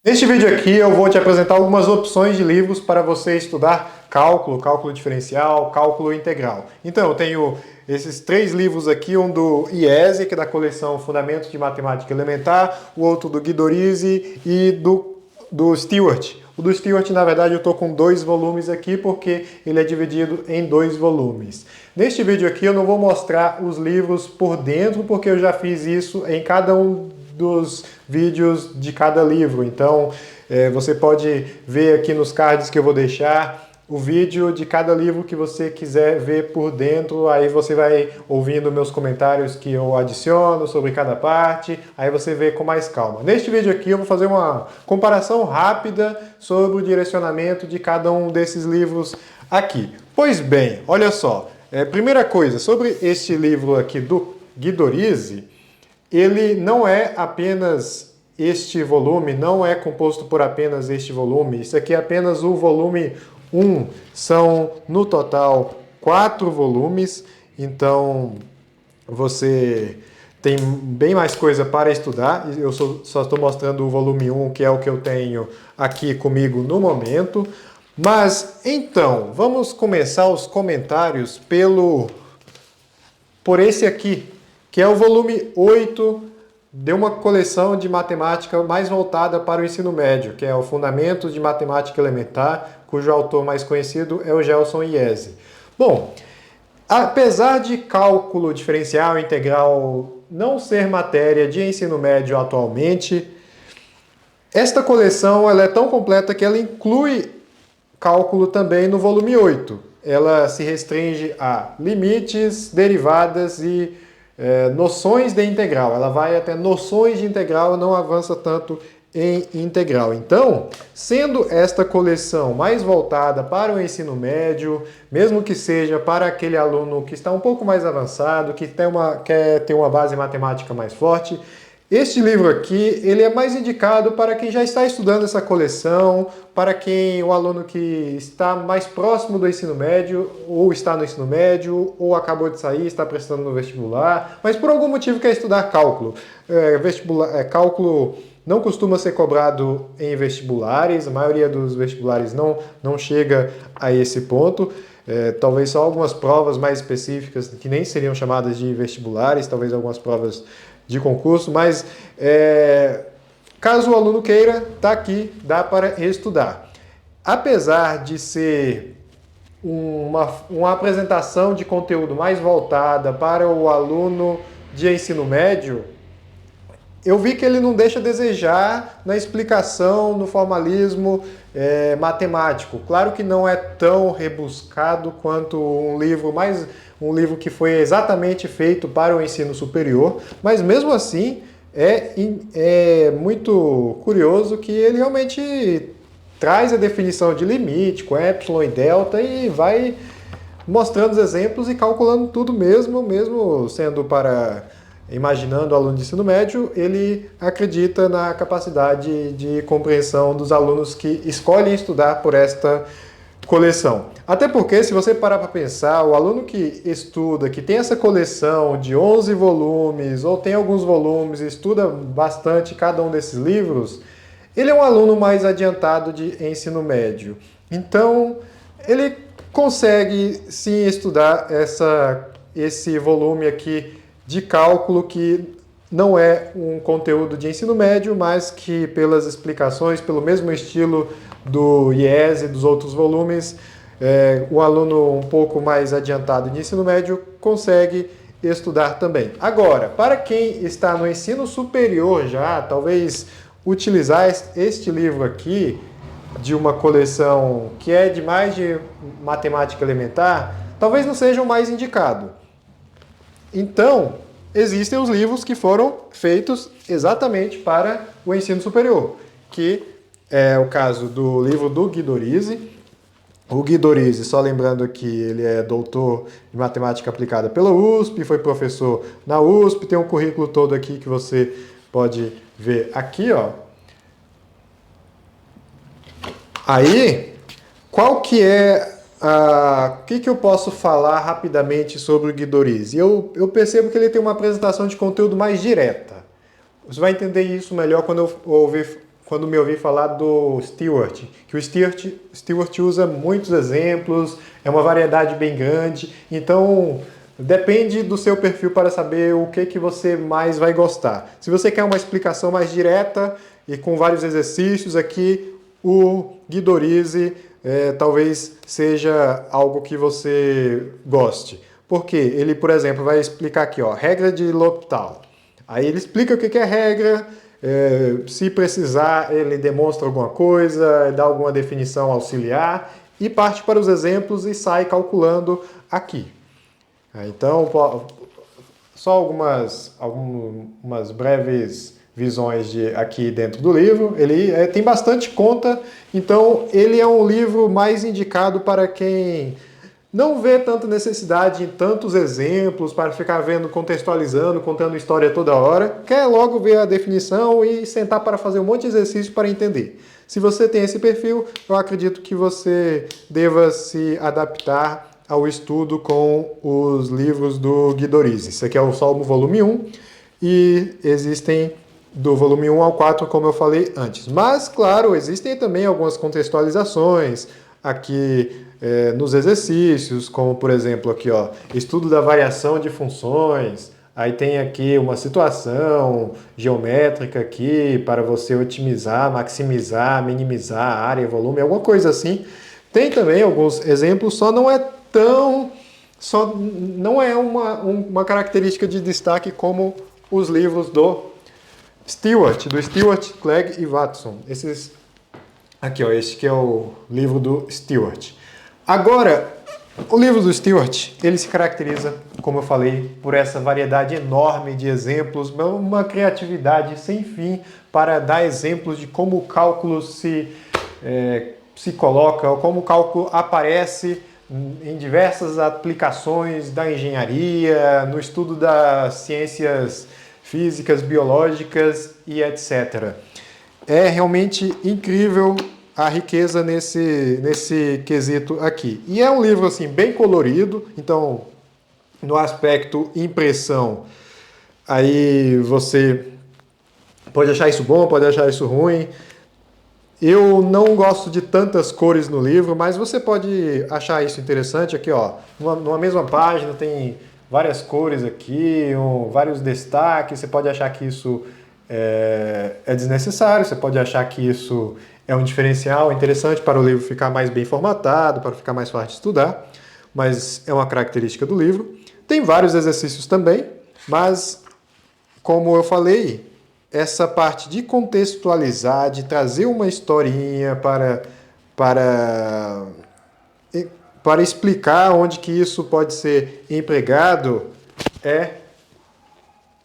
Neste vídeo aqui eu vou te apresentar algumas opções de livros para você estudar cálculo, cálculo diferencial, cálculo integral. Então eu tenho esses três livros aqui, um do IESE, que é da coleção Fundamentos de Matemática Elementar, o outro do Guidorizi e do Stewart. O do Stewart, na verdade, eu estou com dois volumes aqui porque ele é dividido em dois volumes. Neste vídeo aqui eu não vou mostrar os livros por dentro porque eu já fiz isso em cada um dos vídeos de cada livro. Então, você pode ver aqui nos cards que eu vou deixar o vídeo de cada livro que você quiser ver por dentro. Aí você vai ouvindo meus comentários que eu adiciono sobre cada parte. Aí você vê com mais calma. Neste vídeo aqui eu vou fazer uma comparação rápida sobre o direcionamento de cada um desses livros aqui. Pois bem, olha só. Primeira coisa, sobre este livro aqui do Guidorizi, ele não é apenas este volume, não é composto por apenas este volume. Isso aqui é apenas o volume 1. São, no total, 4 volumes. Então, você tem bem mais coisa para estudar. Eu só estou mostrando o volume 1, que é o que eu tenho aqui comigo no momento. Mas, então, vamos começar os comentários por esse aqui, que é o volume 8 de uma coleção de matemática mais voltada para o ensino médio, que é o Fundamentos de Matemática Elementar, cujo autor mais conhecido é o Gelson IESE. Bom, apesar de cálculo diferencial e integral não ser matéria de ensino médio atualmente, esta coleção ela é tão completa que ela inclui cálculo também no volume 8. Ela se restringe a limites, derivadas e noções de integral. Ela vai até noções de integral, não avança tanto em integral. Então, sendo esta coleção mais voltada para o ensino médio, mesmo que seja para aquele aluno que está um pouco mais avançado, que quer ter uma base matemática mais forte, este livro aqui, ele é mais indicado para quem já está estudando essa coleção, para quem o aluno que está mais próximo do ensino médio, ou está no ensino médio, ou acabou de sair, está prestando no vestibular, mas por algum motivo quer estudar cálculo. Cálculo não costuma ser cobrado em vestibulares, a maioria dos vestibulares não chega a esse ponto. Talvez só algumas provas mais específicas que nem seriam chamadas de vestibulares, talvez algumas provas de concurso, mas caso o aluno queira, está aqui, dá para estudar. Apesar de ser uma apresentação de conteúdo mais voltada para o aluno de ensino médio, eu vi que ele não deixa a desejar na explicação, no formalismo matemático. Claro que não é tão rebuscado quanto um livro que foi exatamente feito para o ensino superior, mas mesmo assim é muito curioso que ele realmente traz a definição de limite com epsilon e delta e vai mostrando os exemplos e calculando tudo mesmo sendo imaginando o aluno de ensino médio, ele acredita na capacidade de compreensão dos alunos que escolhem estudar por esta coleção. Até porque, se você parar para pensar, o aluno que estuda, que tem essa coleção de 11 volumes, ou tem alguns volumes, estuda bastante cada um desses livros, ele é um aluno mais adiantado de ensino médio. Então, ele consegue sim estudar esse volume aqui de cálculo, que não é um conteúdo de ensino médio, mas que pelas explicações, pelo mesmo estilo do IESE e dos outros volumes, o aluno um pouco mais adiantado de ensino médio consegue estudar também. Agora, para quem está no ensino superior já, talvez utilizar este livro aqui, de uma coleção que é de mais de matemática elementar, talvez não seja o mais indicado. Então, existem os livros que foram feitos exatamente para o ensino superior, que é o caso do livro do Guidorizi. O Guidorizi, só lembrando que ele é doutor de matemática aplicada pela USP, foi professor na USP, tem um currículo todo aqui que você pode ver aqui, ó. Aí, qual que é o que eu posso falar rapidamente sobre o Guidorizi? Eu percebo que ele tem uma apresentação de conteúdo mais direta. Você vai entender isso melhor quando eu quando me ouvi falar do Stewart, que o Stewart usa muitos exemplos, é uma variedade bem grande, então depende do seu perfil para saber o que você mais vai gostar. Se você quer uma explicação mais direta e com vários exercícios aqui, o Guidorizi talvez seja algo que você goste. Porque ele, por exemplo, vai explicar aqui, ó, regra de L'Hopital. Aí ele explica o que é regra, se precisar ele demonstra alguma coisa, dá alguma definição auxiliar e parte para os exemplos e sai calculando aqui. Então, só algumas breves visões aqui dentro do livro. Ele tem bastante conta, então ele é um livro mais indicado para quem não vê tanta necessidade em tantos exemplos para ficar vendo, contextualizando, contando história toda hora. Quer logo ver a definição e sentar para fazer um monte de exercício para entender. Se você tem esse perfil, eu acredito que você deva se adaptar ao estudo com os livros do Guidorizi. Esse aqui é o Salmo volume 1 e existem do volume 1 ao 4, como eu falei antes. Mas, claro, existem também algumas contextualizações aqui nos exercícios, como por exemplo aqui, ó, estudo da variação de funções. Aí tem aqui uma situação geométrica aqui para você otimizar, maximizar, minimizar a área, volume, alguma coisa assim. Tem também alguns exemplos, só não é uma característica de destaque como os livros do Stewart, Clegg e Watson. Esses aqui, ó, este que é o livro do Stewart. Agora, o livro do Stewart, ele se caracteriza, como eu falei, por essa variedade enorme de exemplos, uma criatividade sem fim para dar exemplos de como o cálculo se coloca, ou como o cálculo aparece em diversas aplicações da engenharia, no estudo das ciências físicas, biológicas e etc. É realmente incrível a riqueza nesse quesito aqui. E é um livro assim bem colorido, então no aspecto impressão, aí você pode achar isso bom, pode achar isso ruim. Eu não gosto de tantas cores no livro, mas você pode achar isso interessante. Aqui, ó, numa mesma página tem várias cores aqui, vários destaques. Você pode achar que isso é desnecessário, você pode achar que isso é um diferencial interessante para o livro ficar mais bem formatado, para ficar mais fácil de estudar, mas é uma característica do livro. Tem vários exercícios também, mas, como eu falei, essa parte de contextualizar, de trazer uma historinha para explicar onde que isso pode ser empregado é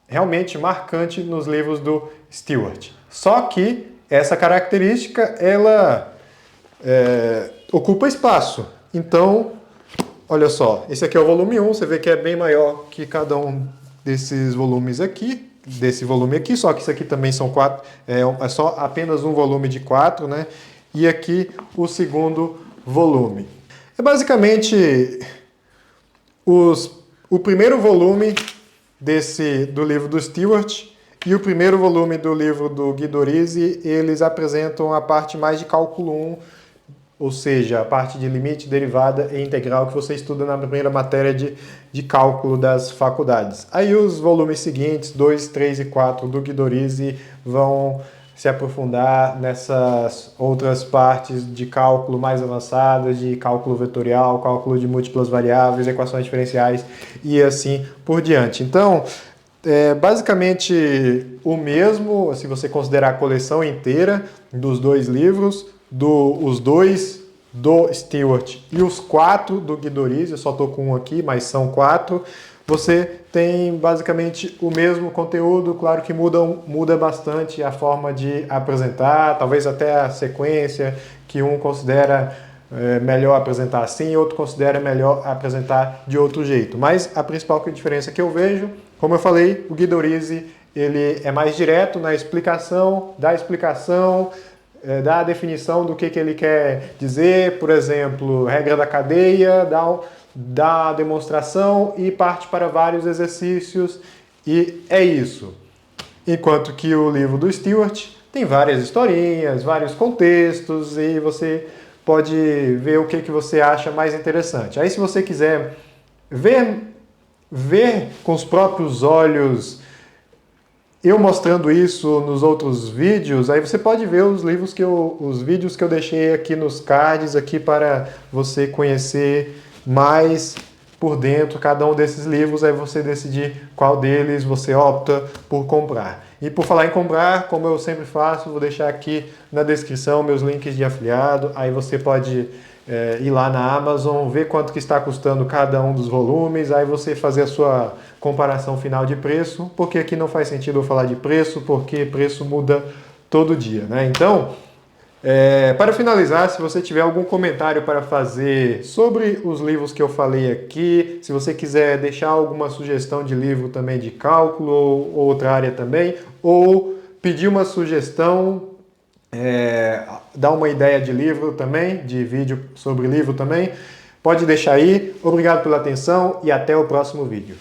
realmente marcante nos livros do Stewart. Só que essa característica, ela ocupa espaço. Então, olha só, esse aqui é o volume 1, você vê que é bem maior que cada um desses volumes aqui, desse volume aqui, só que isso aqui também são 4, é só apenas um volume de 4, né? E aqui o segundo volume. É basicamente o primeiro volume do livro do Stewart e o primeiro volume do livro do Guidorizi, eles apresentam a parte mais de cálculo 1, ou seja, a parte de limite, derivada e integral que você estuda na primeira matéria de cálculo das faculdades. Aí os volumes seguintes, 2, 3 e 4 do Guidorizi, vão se aprofundar nessas outras partes de cálculo mais avançadas, de cálculo vetorial, cálculo de múltiplas variáveis, equações diferenciais e assim por diante. Então, basicamente o mesmo, se você considerar a coleção inteira dos dois livros, os dois do Stewart e os 4 do Guidorizi, eu só estou com um aqui, mas são 4, você tem basicamente o mesmo conteúdo, claro que muda bastante a forma de apresentar, talvez até a sequência, que um considera melhor apresentar assim, outro considera melhor apresentar de outro jeito. Mas a principal diferença que eu vejo, como eu falei, o Guidorizi, ele é mais direto na explicação, dá a definição do que ele quer dizer, por exemplo, regra da cadeia, dá a demonstração e parte para vários exercícios, e é isso. Enquanto que o livro do Stewart Tem várias historinhas, vários contextos e você pode ver o que você acha mais interessante. Aí se você quiser ver com os próprios olhos eu mostrando isso nos outros vídeos, aí você pode ver os vídeos que eu deixei aqui nos cards aqui para você conhecer mais por dentro cada um desses livros, aí você decidir qual deles você opta por comprar. E por falar em comprar, como eu sempre faço, vou deixar aqui na descrição meus links de afiliado, aí você pode ir lá na Amazon, ver quanto que está custando cada um dos volumes, aí você fazer a sua comparação final de preço, porque aqui não faz sentido eu falar de preço, porque preço muda todo dia, né? Então, para finalizar, se você tiver algum comentário para fazer sobre os livros que eu falei aqui, se você quiser deixar alguma sugestão de livro também de cálculo ou outra área também, ou pedir uma sugestão, dar uma ideia de livro também, de vídeo sobre livro também, pode deixar aí. Obrigado pela atenção e até o próximo vídeo.